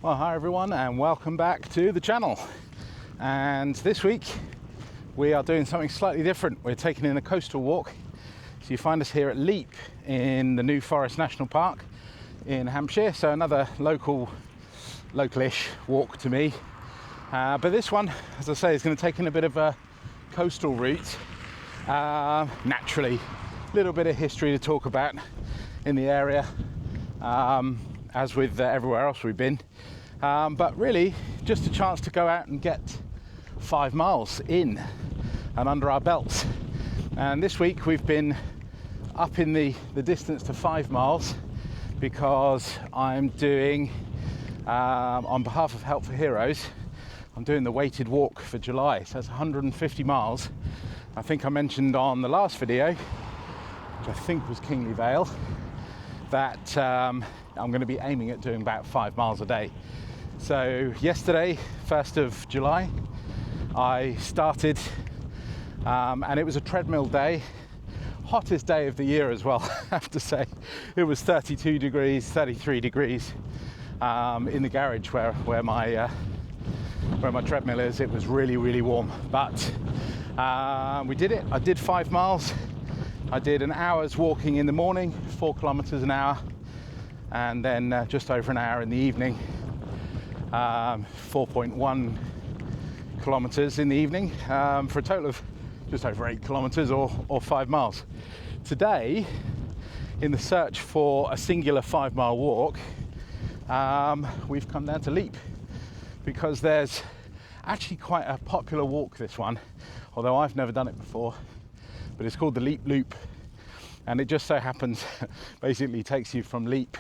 Well, hi everyone and welcome back to the channel. And this week we are doing something slightly different. We're taking in a coastal walk. So you find us here at Lepe in the New Forest National Park in Hampshire. So another localish walk to me. But this one, as I say, is going to take in a bit of a coastal route. Naturally, a little bit of history to talk about in the area, as with everywhere else we've been. But really, just a chance to go out and get 5 miles in and under our belts. And this week we've been up in the distance to 5 miles because I'm doing, on behalf of Help for Heroes, I'm doing the weighted walk for July. So it's 150 miles. I think I mentioned on the last video, which I think was Kingly Vale, that I'm going to be aiming at doing about 5 miles a day. So yesterday, 1st of July, I started, and it was a treadmill day, hottest day of the year as well, I have to say. It was 32 degrees, 33 degrees in the garage where my treadmill is. It was really, really warm, but we did it. I did 5 miles. I did an hour's walking in the morning, 4 kilometers an hour, and then just over an hour in the evening, 4.1 kilometers in the evening, for a total of just over 8 kilometers or 5 miles. Today, in the search for a singular 5 mile walk, we've come down to Lepe because there's actually quite a popular walk, this one, although I've never done it before, but it's called the Lepe Loop, and it just so happens basically takes you from Lepe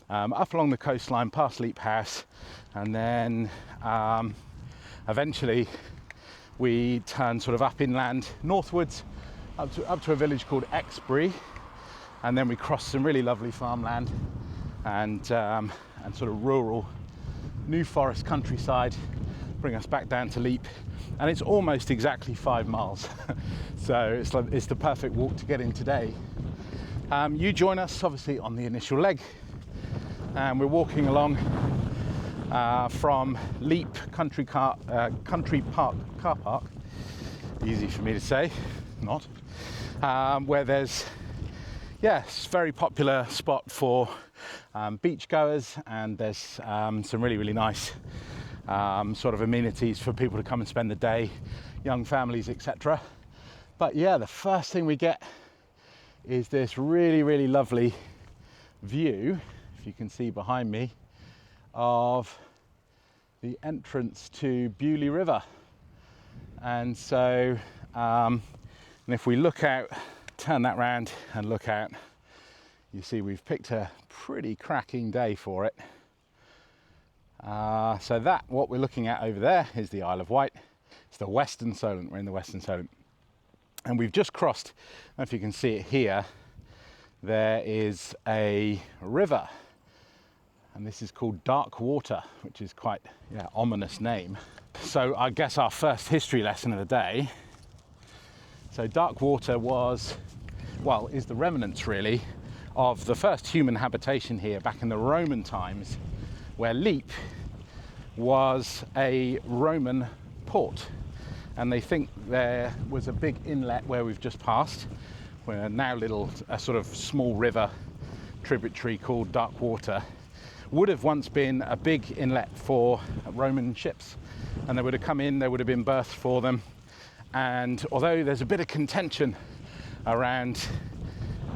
up along the coastline past Lepe House, and then eventually we turn sort of up inland northwards up to a village called Exbury, and then we cross some really lovely farmland and sort of rural New Forest countryside, bring us back down to Lepe, and it's almost exactly 5 miles. So it's the perfect walk to get in today. You join us obviously on the initial leg, and we're walking along from Lepe Country Park car park, easy for me to say, not, where there's, yes, very popular spot for beach goers, and there's some really, really nice sort of amenities for people to come and spend the day, young families, etc. But yeah, the first thing we get is this really, really lovely view, if you can see behind me, of the entrance to Beauly River. And so, and if we look out, turn that round and look out, you see we've picked a pretty cracking day for it. So that, what we're looking at over there, is the Isle of Wight. It's the Western Solent. We're in the Western Solent, and we've just crossed, I don't know if you can see it here, there is a river, and this is called Dark Water, which is quite, yeah, ominous name. So I guess our first history lesson of the day. So Dark Water was, well, is the remnants really of the first human habitation here back in the Roman times, where Lepe was a Roman port. And they think there was a big inlet where we've just passed, where now a sort of small river tributary called Dark Water would have once been a big inlet for Roman ships, and they would have come in, there would have been berths for them. And although there's a bit of contention around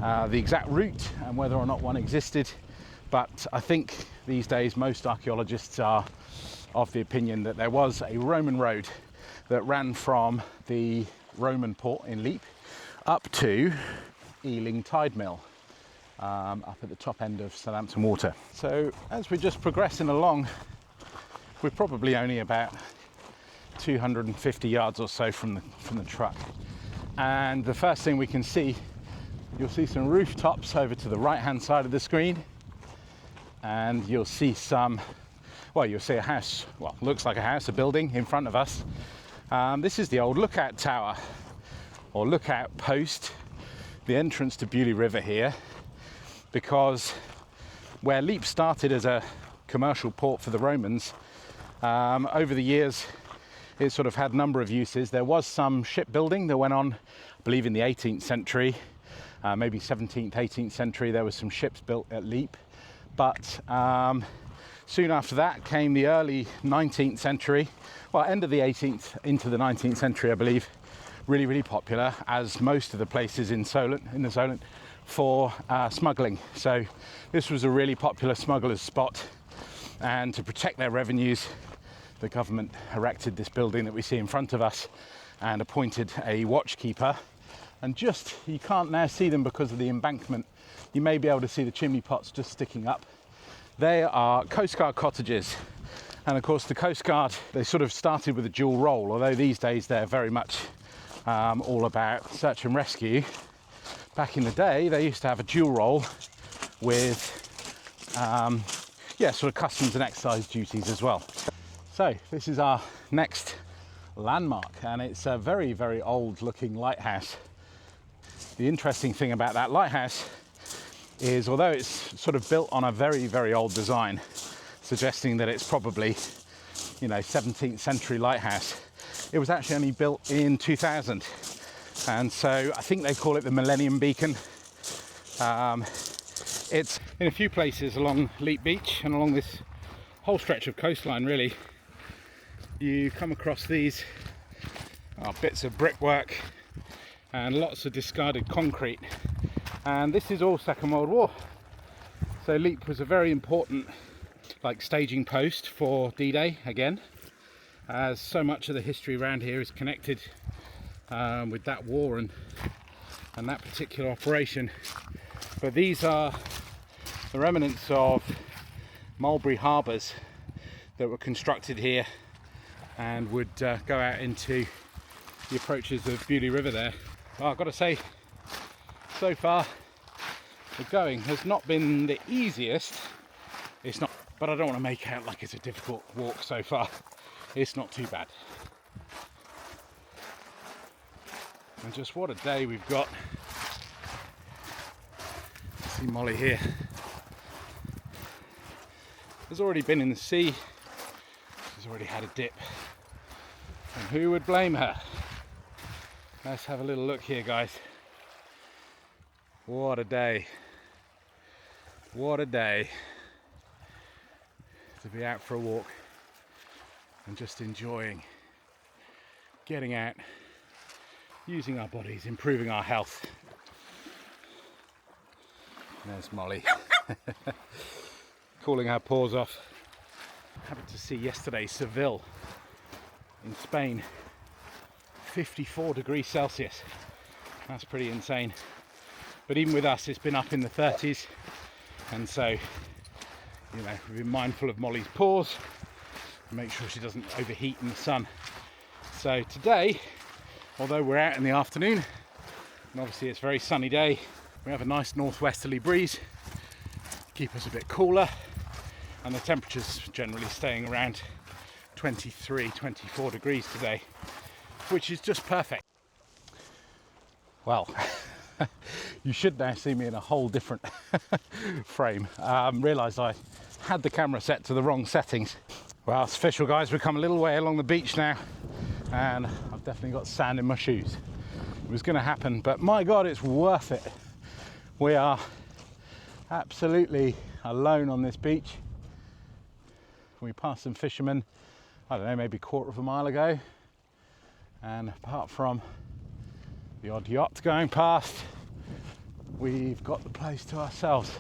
the exact route and whether or not one existed, but I think these days most archaeologists are of the opinion that there was a Roman road that ran from the Roman port in Lepe up to Ealing Tide Mill, up at the top end of Southampton Water. So as we're just progressing along, we're probably only about 250 yards or so from the truck, and the first thing we can see, you'll see some rooftops over to the right hand side of the screen, and you'll see you'll see a house, well, looks like a house, a building in front of us. This is the old lookout tower or lookout post, the entrance to Beauly River here, because where Lepe started as a commercial port for the Romans. Over the years, it sort of had a number of uses. There was some shipbuilding that went on, I believe in the 18th century, maybe 17th, 18th century. There was some ships built at Lepe, but soon after that came the early 19th century, well, end of the 18th into the 19th century, I believe. Really, really popular, as most of the places in the Solent, for smuggling. So this was a really popular smuggler's spot, and to protect their revenues, the government erected this building that we see in front of us and appointed a watchkeeper. And just, you can't now see them because of the embankment. You may be able to see the chimney pots just sticking up. They are Coast Guard cottages. And of course the Coast Guard, they sort of started with a dual role, although these days they're very much all about search and rescue. Back in the day, they used to have a dual role with sort of customs and excise duties as well. So this is our next landmark, and it's a very, very old looking lighthouse. The interesting thing about that lighthouse is, although it's sort of built on a very, very old design, suggesting that it's probably, 17th century lighthouse, it was actually only built in 2000. And so I think they call it the Millennium Beacon. It's in a few places along Lepe Beach and along this whole stretch of coastline, really. You come across these bits of brickwork and lots of discarded concrete. And this is all Second World War. So Lepe was a very important staging post for D-Day again, as so much of the history around here is connected with that war and that particular operation. But these are the remnants of mulberry harbours that were constructed here and would go out into the approaches of Beaulieu River there. Well, I've got to say, so far the going has not been the easiest. It's not, but I don't want to make out like it's a difficult walk so far. It's not too bad. And just what a day we've got. See Molly here. Has already been in the sea. She's already had a dip. And who would blame her? Let's have a little look here, guys. What a day. What a day to be out for a walk and just enjoying getting out, using our bodies, improving our health. There's Molly cooling her paws off. Happened to see yesterday Seville in Spain, 54 degrees Celsius. That's pretty insane. But even with us, it's been up in the 30s, and so we've been mindful of Molly's paws, make sure she doesn't overheat in the sun. So today, although we're out in the afternoon, and obviously it's a very sunny day, we have a nice northwesterly breeze, keep us a bit cooler, and the temperature's generally staying around 23, 24 degrees today, which is just perfect. Well, you should now see me in a whole different frame. Realised I had the camera set to the wrong settings. Well, it's official, guys. We've come a little way along the beach now, and I've definitely got sand in my shoes. It was going to happen, but my God, it's worth it. We are absolutely alone on this beach. We passed some fishermen, I don't know, maybe a quarter of a mile ago, and apart from the odd yacht going past, we've got the place to ourselves.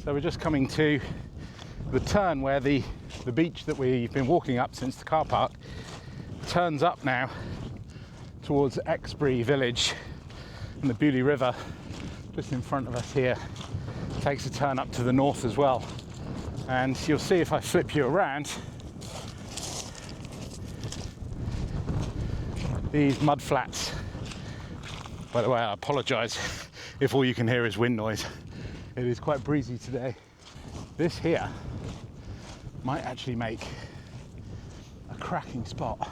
So we're just coming to the turn where the beach that we've been walking up since the car park turns up now towards Exbury village, and the Beaulieu River just in front of us here takes a turn up to the north as well. And you'll see if I flip you around, these mud flats. By the way, I apologise if all you can hear is wind noise. It is quite breezy today. This here might actually make a cracking spot.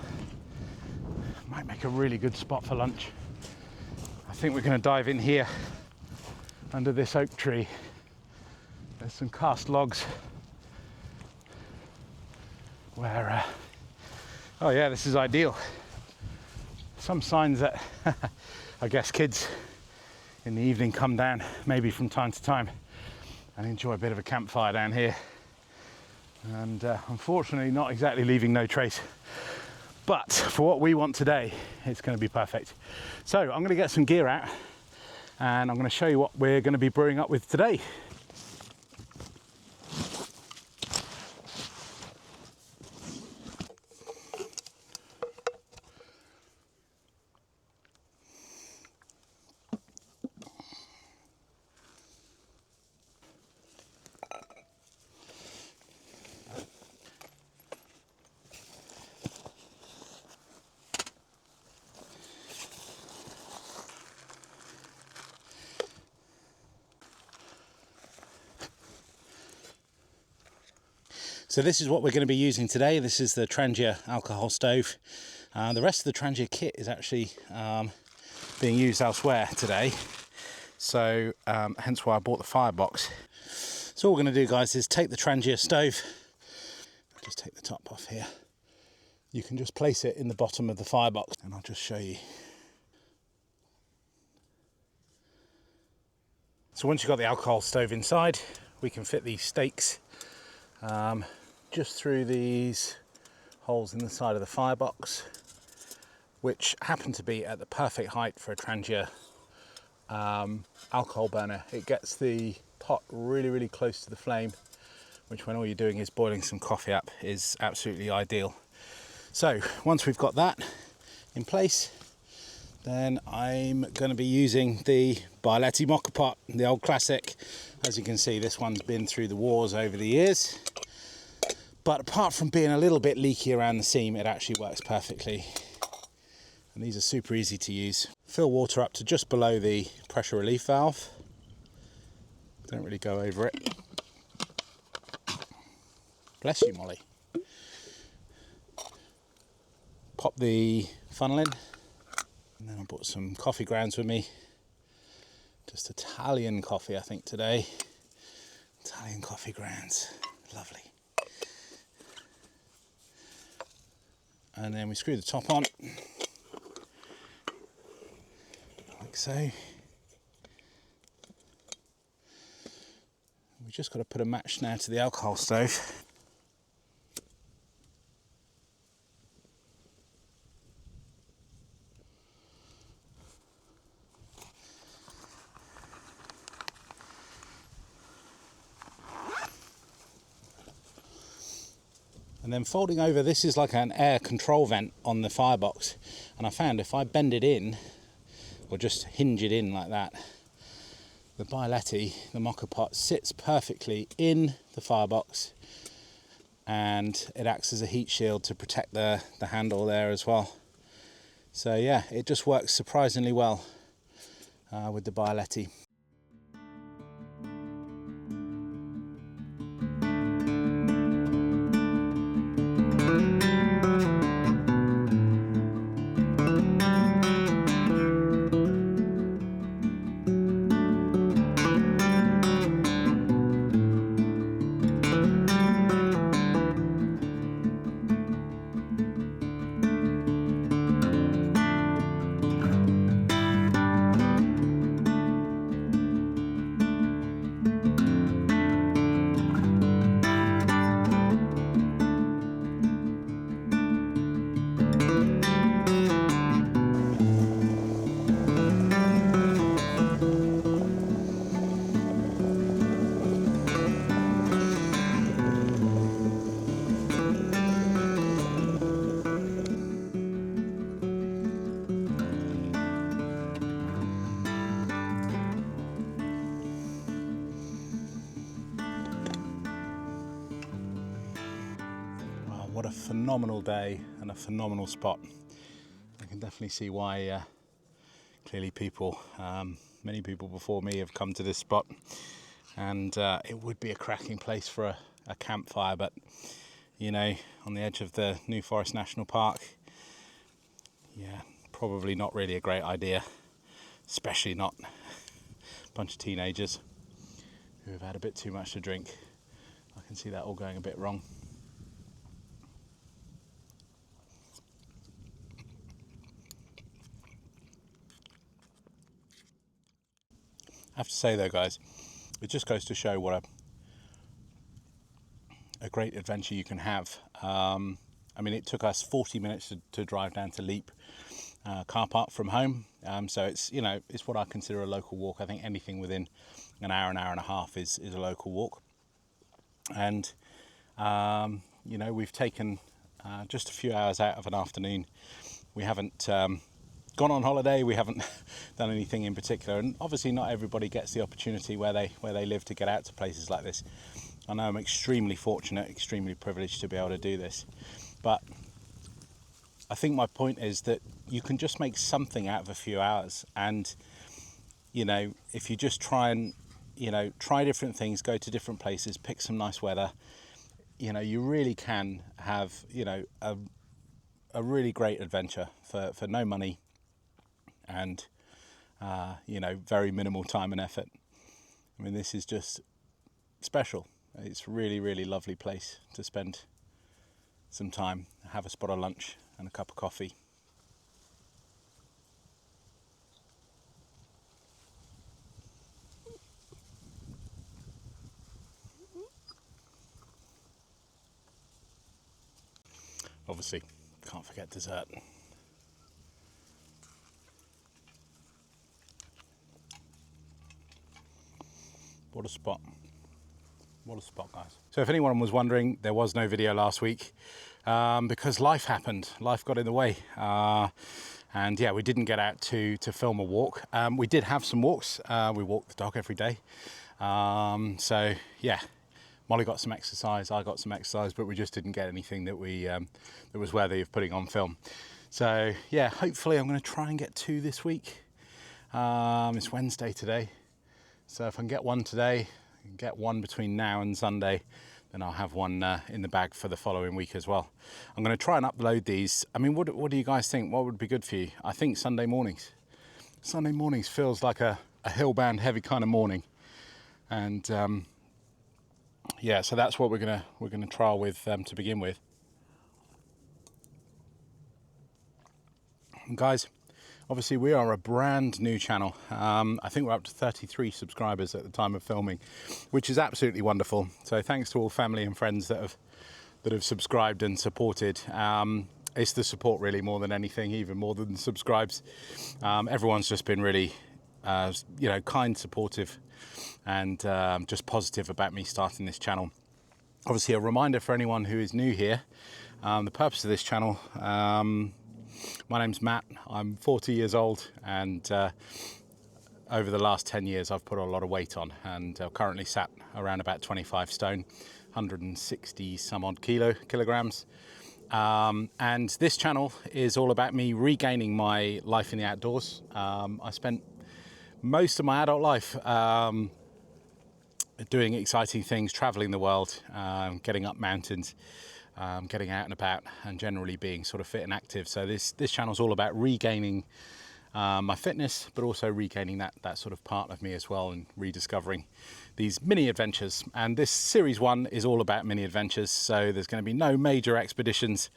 Might make a really good spot for lunch. I think we're going to dive in here under this oak tree There's some cast logs where, oh yeah, this is ideal. Some signs that I guess kids in the evening come down maybe from time to time and enjoy a bit of a campfire down here. And unfortunately not exactly leaving no trace. But for what we want today, it's going to be perfect. So I'm going to get some gear out and I'm going to show you what we're going to be brewing up with today. So this is what we're going to be using today. This is the Trangia alcohol stove. The rest of the Trangia kit is actually being used elsewhere today. So hence why I bought the firebox. So what we're going to do, guys, is take the Trangia stove. I'll just take the top off here. You can just place it in the bottom of the firebox and I'll just show you. So once you've got the alcohol stove inside, we can fit these stakes just through these holes in the side of the firebox, which happen to be at the perfect height for a Trangia alcohol burner. It gets the pot really, really close to the flame, which when all you're doing is boiling some coffee up is absolutely ideal. So once we've got that in place, then I'm going to be using the Lepe mocha pot, the old classic. As you can see, this one's been through the wars over the years. But apart from being a little bit leaky around the seam, it actually works perfectly. And these are super easy to use. Fill water up to just below the pressure relief valve. Don't really go over it. Bless you, Molly. Pop the funnel in. And then I brought some coffee grounds with me. Just Italian coffee, I think, today. Italian coffee grounds. Lovely. And then we screw the top on, like so. We've just got to put a match now to the alcohol stove. And then folding over, this is like an air control vent on the firebox. And I found if I bend it in, or just hinge it in like that, the Lepe, the mocha pot, sits perfectly in the firebox. And it acts as a heat shield to protect the handle there as well. So yeah, it just works surprisingly well with the Lepe. What a phenomenal day and a phenomenal spot. I can definitely see why clearly people, many people before me have come to this spot, and it would be a cracking place for a campfire, but you know, on the edge of the New Forest National Park, yeah, probably not really a great idea, especially not a bunch of teenagers who have had a bit too much to drink. I can see that all going a bit wrong. I have to say though, guys, it just goes to show what a great adventure you can have. I mean, it took us 40 minutes to drive down to Lepe car park from home. So it's, you know, it's what I consider a local walk. I think anything within an hour and a half is a local walk. And, you know, we've taken just a few hours out of an afternoon. We haven't gone on holiday, we haven't done anything in particular, and obviously not everybody gets the opportunity where they live to get out to places like this. I know I'm extremely fortunate, extremely privileged to be able to do this, but I think my point is that you can just make something out of a few hours. And you know, if you just try and, you know, try different things, go to different places, pick some nice weather, you know, you really can have, you know, a really great adventure for no money and you know, very minimal time and effort. I mean, this is just special. It's really, really lovely place to spend some time, have a spot of lunch and a cup of coffee. Obviously, can't forget dessert. What a spot. What a spot, guys. So if anyone was wondering, there was no video last week because life happened. Life got in the way. And yeah, we didn't get out to film a walk. We did have some walks. We walked the dog every day. So yeah, Molly got some exercise, I got some exercise, but we just didn't get anything that that was worthy of putting on film. So yeah, hopefully I'm going to try and get 2 this week. It's Wednesday today. So if I can get 1 today, get 1 between now and Sunday, then I'll have 1 in the bag for the following week as well. I'm going to try and upload these. I mean, what do you guys think? What would be good for you? I think Sunday mornings. Sunday mornings feels like a hill-bound heavy kind of morning. And yeah, so that's what we're gonna trial with to begin with. And guys, obviously we are a brand new channel. I think we're up to 33 subscribers at the time of filming, which is absolutely wonderful. So thanks to all family and friends that have subscribed and supported. It's the support really more than anything, even more than the subscribes. Everyone's just been really you know, kind, supportive, and just positive about me starting this channel. Obviously, a reminder for anyone who is new here, the purpose of this channel. My name's Matt, I'm 40 years old, and over the last 10 years I've put a lot of weight on, and currently sat around about 25 stone, 160 some odd kilograms. And this channel is all about me regaining my life in the outdoors. I spent most of my adult life doing exciting things, traveling the world, getting up mountains, getting out and about, and generally being sort of fit and active. So this channel is all about regaining my fitness, but also regaining that sort of part of me as well, and rediscovering these mini adventures. And this series 1 is all about mini adventures, so there's going to be no major expeditions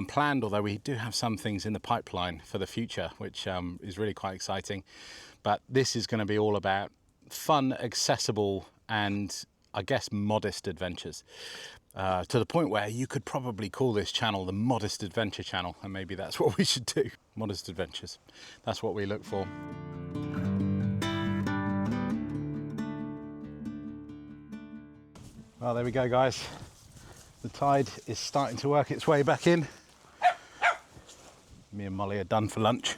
planned, although we do have some things in the pipeline for the future, which is really quite exciting. But this is going to be all about fun, accessible, and I guess modest adventures, to the point where you could probably call this channel the Modest Adventure Channel, and maybe that's what we should do. Modest adventures, that's what we look for. Well, there we go, guys. The tide is starting to work its way back in. Me and Molly are done for lunch.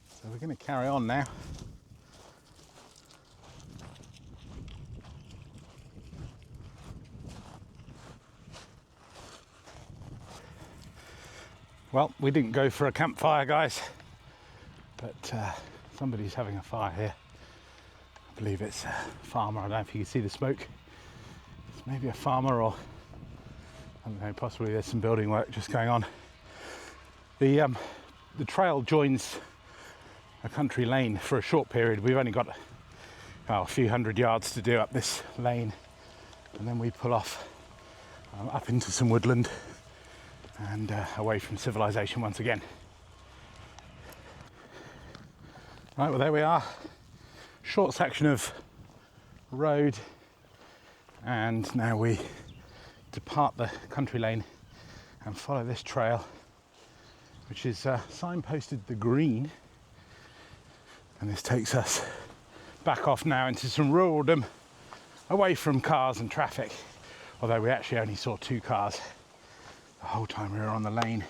So we're going to carry on now. Well, we didn't go for a campfire, guys, but somebody's having a fire here. I believe it's a farmer. I don't know if you can see the smoke. It's maybe a farmer, or I don't know, possibly there's some building work just going on. The trail joins a country lane for a short period. We've only got a few hundred yards to do up this lane, and then we pull off up into some woodland and away from civilization once again. Right, well there we are. Short section of road, and now we depart the country lane and follow this trail, which is signposted the green, and this takes us back off now into some ruraldom, away from cars and traffic, although we actually only saw 2 cars the whole time we were on the lane.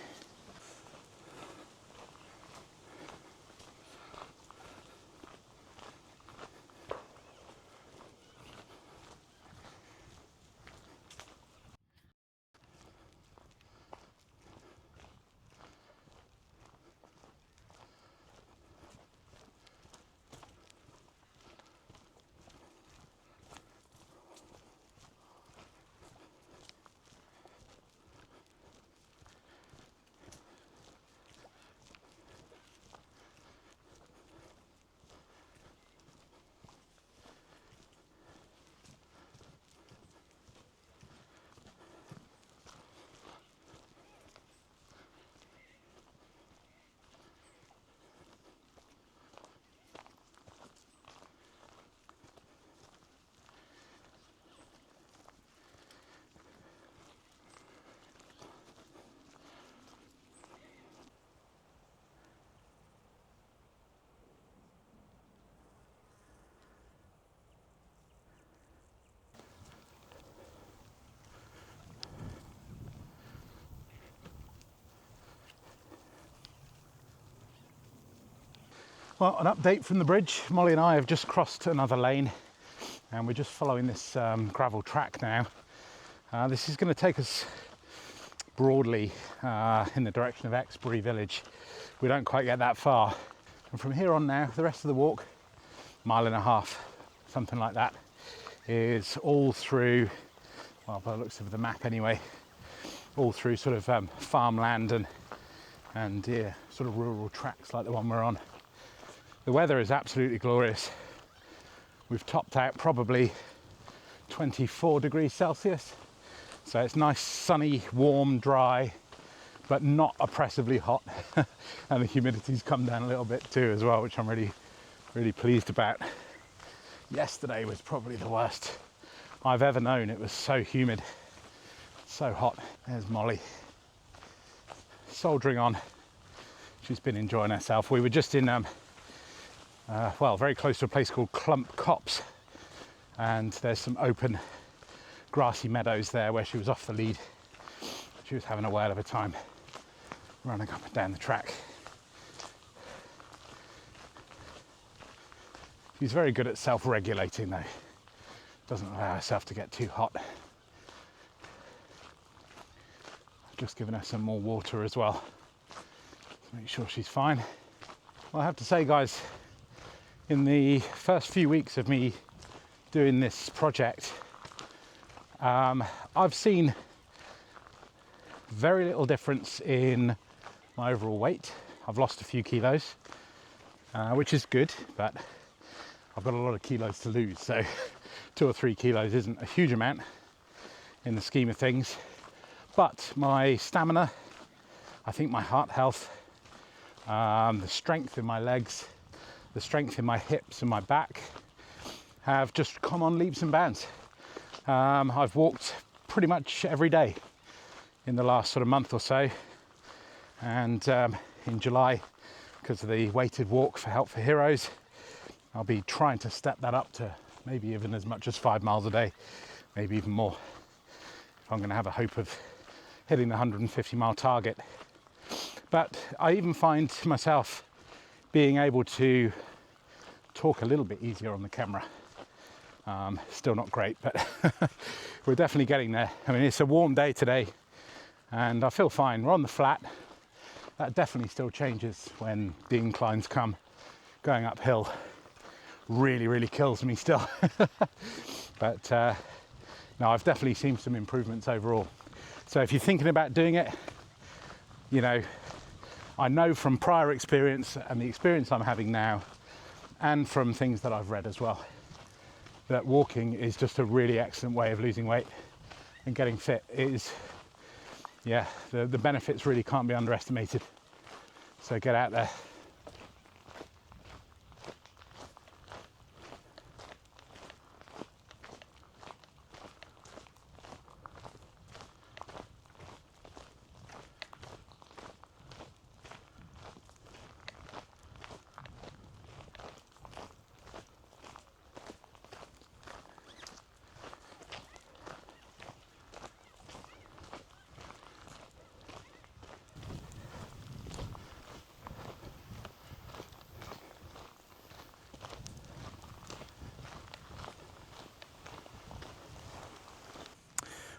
Well, an update from the bridge. Molly and I have just crossed another lane, and we're just following this gravel track now. This is going to take us broadly in the direction of Exbury village. We don't quite get that far. And from here on now, the rest of the walk, 1.5 miles, something like that, is all through, well, by the looks of the map anyway, all through sort of farmland and yeah, sort of rural tracks like the one we're on. The weather is absolutely glorious. We've topped out probably 24 degrees Celsius. So it's nice, sunny, warm, dry, but not oppressively hot. And the humidity's come down a little bit too as well, which I'm really pleased about. Yesterday was probably the worst I've ever known. It was so humid, so hot. There's Molly, soldiering on. She's been enjoying herself. We were just in well, very close to a place called Clump Copse, and there's some open grassy meadows there where she was off the lead. She was having a whale of a time running up and down the track. She's very good at self-regulating though, doesn't allow herself to get too hot. I've just given her some more water as well to make sure she's fine. Well, I have to say guys, in the first few weeks of me doing this project, I've seen very little difference in my overall weight. I've lost a few kilos, which is good, but I've got a lot of kilos to lose, so 2 or 3 kilos isn't a huge amount in the scheme of things. But my stamina, I think my heart health, the strength in my legs, the strength in my hips and my back have just come on leaps and bounds. I've walked pretty much every day in the last sort of month or so, and in July, because of the weighted walk for Help for Heroes, I'll be trying to step that up to maybe even as much as 5 miles a day, maybe even more, if I'm going to have a hope of hitting the 150-mile target. But I even find myself being able to talk a little bit easier on the camera. Still not great, but we're definitely getting there. I mean, it's a warm day today and I feel fine. We're on the flat. That definitely still changes when the inclines come. Going uphill really kills me still. But no, I've definitely seen some improvements overall. So if you're thinking about doing it, you know, I know from prior experience and the experience I'm having now, and from things that I've read as well, that walking is just a really excellent way of losing weight and getting fit. It is, yeah, the benefits really can't be underestimated. So get out there.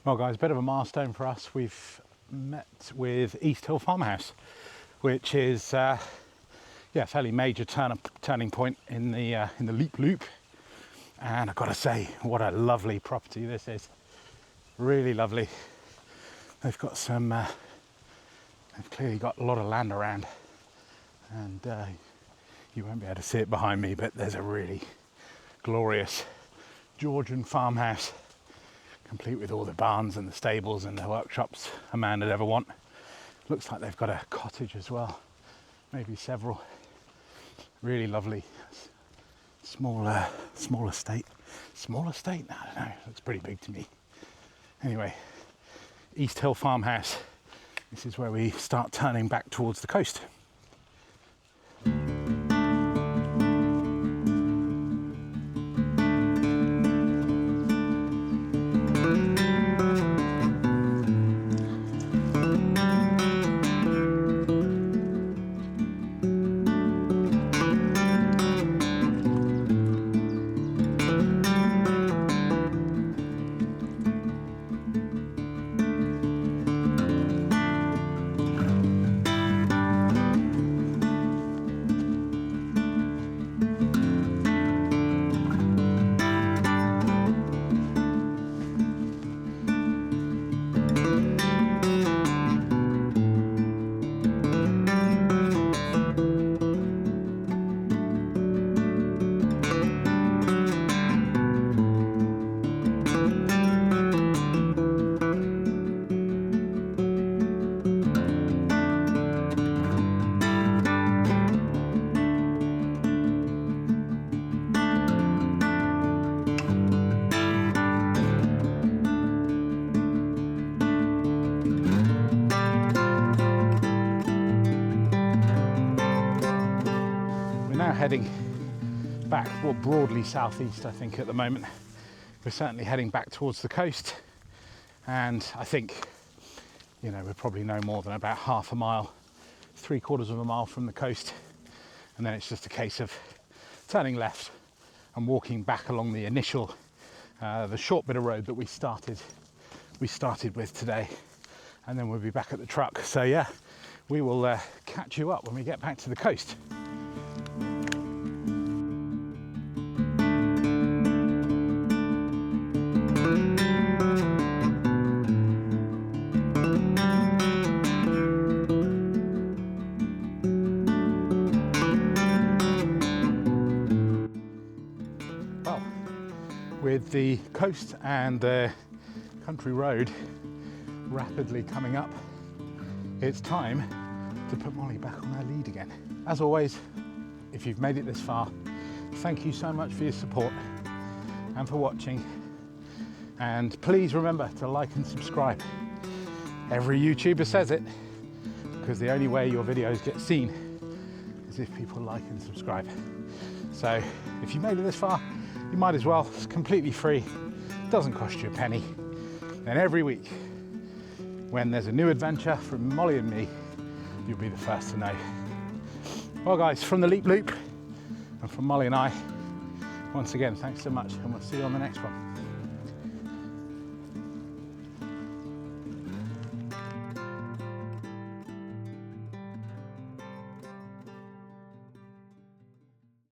Well guys, a bit of a milestone for us. We've met with East Hill Farmhouse, which is yeah, a fairly major turning point in the Lepe Loop. And I've got to say, what a lovely property this is. Really lovely. They've got some, they've clearly got a lot of land around, and you won't be able to see it behind me, but there's a really glorious Georgian farmhouse, complete with all the barns and the stables and the workshops a man would ever want. Looks like they've got a cottage as well, maybe several. Really lovely. Small estate. Small estate? I don't know. Looks pretty big to me. Anyway, East Hill Farmhouse. This is where we start turning back towards the coast. Heading back, well, broadly southeast, I think, at the moment. We're certainly heading back towards the coast, and I think, you know, we're probably no more than about half a mile, 3/4 of a mile from the coast, and then it's just a case of turning left and walking back along the initial, the short bit of road that we started with today, and then we'll be back at the truck. So yeah, we will catch you up when we get back to the coast. With the coast and the country road rapidly coming up, it's time to put Molly back on her lead again. As always, if you've made it this far, thank you so much for your support and for watching. And please remember to like and subscribe. Every YouTuber says it, because the only way your videos get seen is if people like and subscribe. So if you made it this far, you might as well. It's completely free, doesn't cost you a penny. And every week, when there's a new adventure from Molly and me, you'll be the first to know. Well guys, from the Lepe Loop and from Molly and I, once again, thanks so much, and we'll see you on the next one.